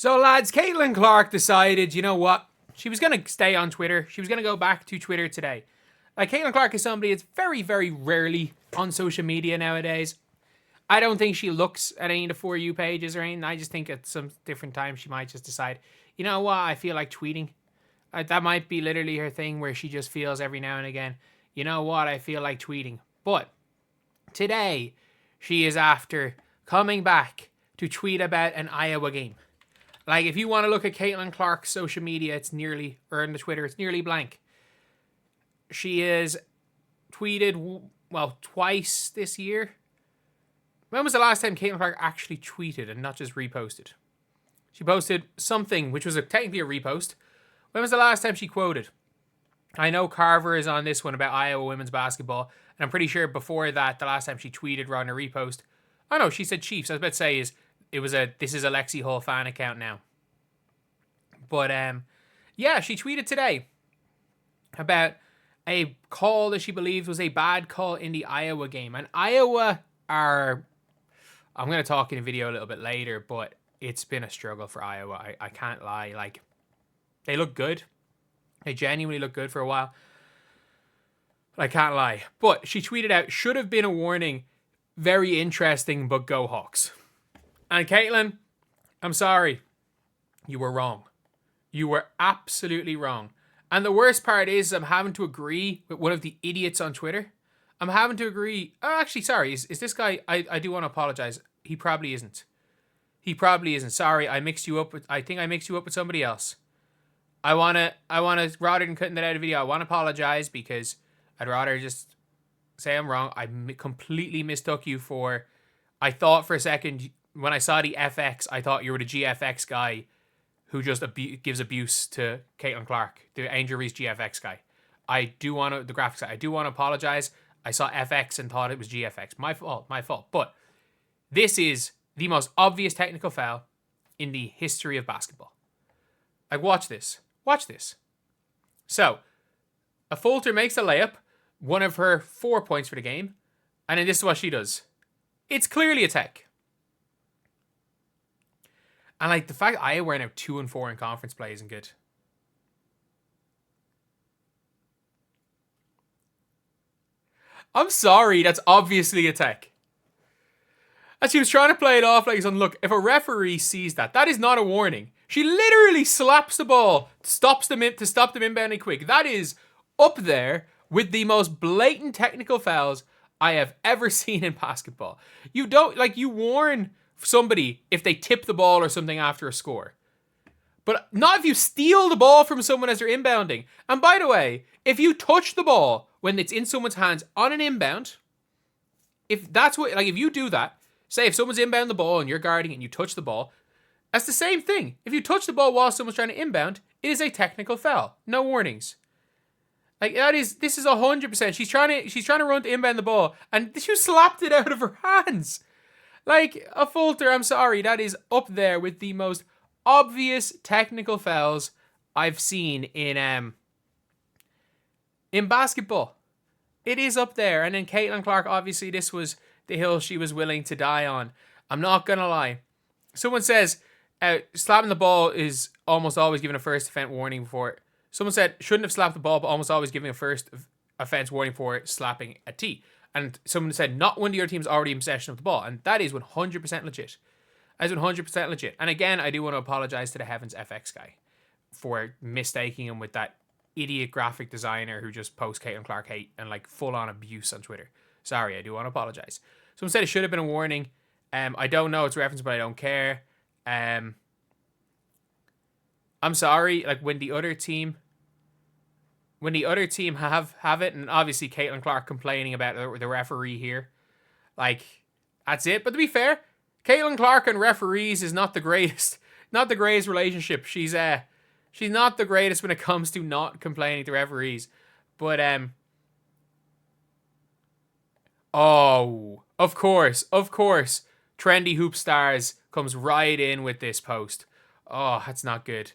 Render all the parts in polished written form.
So, lads, Caitlyn Clark decided, you know what? She was going to stay on Twitter. She was going to go back to Twitter today. Like, Caitlyn Clark is somebody that's very, very rarely on social media nowadays. I don't think she looks at any of the For You pages or anything. I just think at some different time she might just decide, you know what, I feel like tweeting. That might be literally her thing where she just feels every now and again, you know what, I feel like tweeting. But today, she is after coming back to tweet about an Iowa game. Like, if you want to look at Caitlyn Clark's social media, it's nearly, or on the Twitter, it's nearly blank. She has tweeted, well, twice this year. When was the last time Caitlyn Clark actually tweeted and not just reposted? She posted something, which was technically a repost. When was the last time she quoted? I know Carver is on this one about Iowa women's basketball, and I'm pretty sure before that, the last time she tweeted rather than a repost, oh no, she said Chiefs. I was about to say this is a Lexi Hull fan account now. But yeah, she tweeted today about a call that she believes was a bad call in the Iowa game. And Iowa are, I'm going to talk in a video a little bit later, but it's been a struggle for Iowa. I can't lie. Like, they look good. They genuinely look good for a while. I can't lie. But she tweeted out, should have been a warning. Very interesting, but go Hawks. And Caitlyn, I'm sorry. You were wrong. You were absolutely wrong. And the worst part is I'm having to agree with one of the idiots on Twitter. I'm having to agree. Oh, actually, sorry. Is this guy, I do want to apologize. He probably isn't. He probably isn't. Sorry, I think I mixed you up with somebody else. I want to, rather than cutting that out of the video, I want to apologize because I'd rather just say I'm wrong. I completely mistook you for, I thought for a second, when I saw the FX, I thought you were the GFX guy who just gives abuse to Caitlyn Clark, the Angel Reese GFX guy. The graphics guy. I do want to apologize. I saw FX and thought it was GFX. My fault. But this is the most obvious technical foul in the history of basketball. Like, watch this. So, a Fulter makes a layup, one of her 4 points for the game, and then this is what she does. It's clearly a tech. And like the fact Iowa are now 2-4 in conference play isn't good. I'm sorry, that's obviously a tech. And she was trying to play it off like, look, if a referee sees that is not a warning. She literally slaps the ball, to stop them inbounding quick. That is up there with the most blatant technical fouls I have ever seen in basketball. You warn somebody if they tip the ball or something after a score. But not if you steal the ball from someone as they're inbounding. And by the way, if you touch the ball when it's in someone's hands on an inbound, if you do that, say if someone's inbound the ball and you're guarding it and you touch the ball, that's the same thing. If you touch the ball while someone's trying to inbound, it is a technical foul. No warnings. This is 100%. She's trying to run to inbound the ball and she slapped it out of her hands. Like, a Fulter, I'm sorry, that is up there with the most obvious technical fouls I've seen in basketball. It is up there. And then Caitlyn Clark, obviously, this was the hill she was willing to die on. I'm not going to lie. Someone says, slapping the ball is almost always given a first offense warning for it. Someone said, shouldn't have slapped the ball, but almost always giving a first offense warning for it, slapping a tee. And someone said, not when your team's already in possession of the ball. And that is 100% legit. That is 100% legit. And again, I do want to apologize to the Heavens FX guy for mistaking him with that idiot graphic designer who just posts Caitlyn Clark hate and like full-on abuse on Twitter. Sorry, I do want to apologize. Someone said it should have been a warning. I don't know its reference, but I don't care. I'm sorry, like when the other team have it, and obviously Caitlyn Clark complaining about the referee here, like, that's it. But to be fair, Caitlyn Clark and referees is not the greatest relationship. She's not the greatest when it comes to not complaining to referees. But oh, of course, Trendy Hoop Stars comes right in with this post. Oh, that's not good.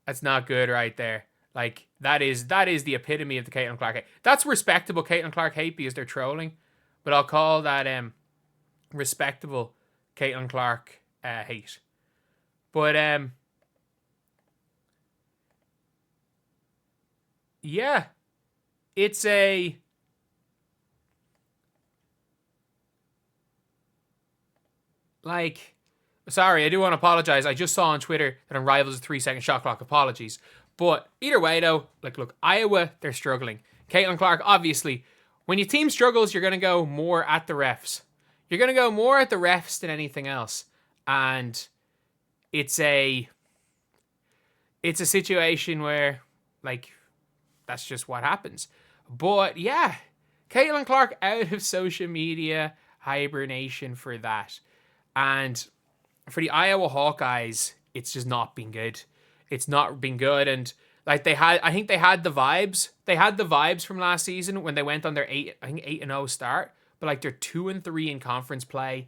That's not good right there. Like, that is the epitome of the Caitlyn Clark hate. That's respectable Caitlyn Clark hate because they're trolling. But I'll call that respectable Caitlyn Clark hate. But yeah, it's a like. Sorry, I do want to apologize. I just saw on Twitter that Unrivaled is a 3 second shot clock. Apologies. But either way, though, like, look, Iowa, they're struggling. Caitlyn Clark, obviously, when your team struggles, you're going to go more at the refs. You're going to go more at the refs than anything else. And it's a situation where, like, that's just what happens. But yeah, Caitlyn Clark out of social media hibernation for that. And for the Iowa Hawkeyes, it's just not been good. It's not been good. And like I think they had the vibes. They had the vibes from last season when they went on their 8-0 start. But like they're 2-3 in conference play.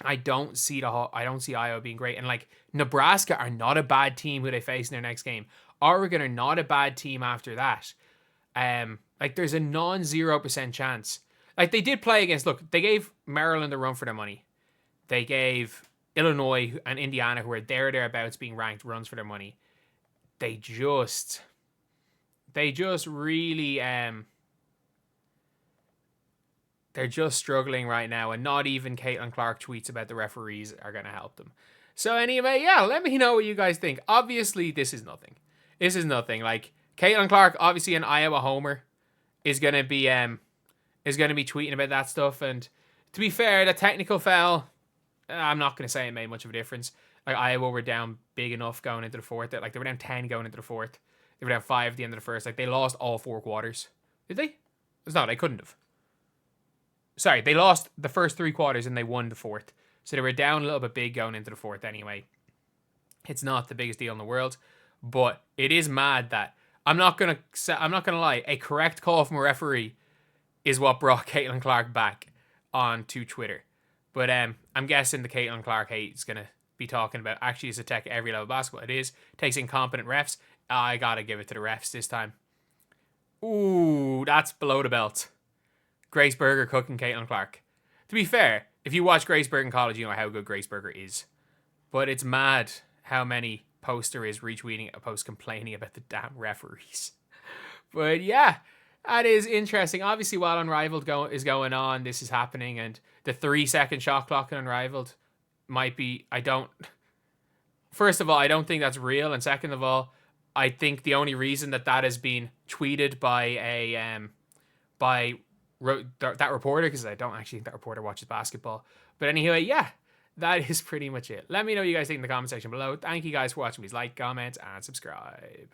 I don't see Iowa being great. And like Nebraska are not a bad team who they face in their next game. Oregon are not a bad team after that. Like there's a non-0% chance. Like they did play against. Look, they gave Maryland a run for their money. They gave Illinois and Indiana, who are thereabouts being ranked, runs for their money. They just really they're just struggling right now, and not even Caitlyn Clark tweets about the referees are going to help them. So anyway, yeah, let me know what you guys think. Obviously, this is nothing. This is nothing. Like Caitlyn Clark, obviously an Iowa homer, is going to be tweeting about that stuff. And to be fair, the technical foul, I'm not going to say it made much of a difference. Like Iowa were down big enough going into the fourth. Like they were down 10 going into the fourth. They were down 5 at the end of the first. Like they lost all 4 quarters. Did they? No, they couldn't have. Sorry, they lost the first 3 quarters and they won the fourth. So they were down a little bit big going into the fourth anyway. It's not the biggest deal in the world, but it is mad that I'm not gonna lie. A correct call from a referee is what brought Caitlyn Clark back onto Twitter. But I'm guessing the Caitlyn Clark hate is going to be talking about actually it's a tech at every level of basketball. It is. Takes incompetent refs. I got to give it to the refs this time. Ooh, that's below the belt. Grace Berger cooking Caitlyn Clark. To be fair, if you watch Grace Berger in college, you know how good Grace Berger is. But it's mad how many posts there is retweeting a post complaining about the damn referees. But yeah, that is interesting. Obviously, while Unrivaled is going on, this is happening, and the 3 second shot clock in Unrivaled might be. First of all, I don't think that's real, and second of all, I think the only reason that has been tweeted by that reporter, because I don't actually think that reporter watches basketball. But anyway, yeah, that is pretty much it. Let me know what you guys think in the comment section below. Thank you guys for watching. Please like, comment, and subscribe.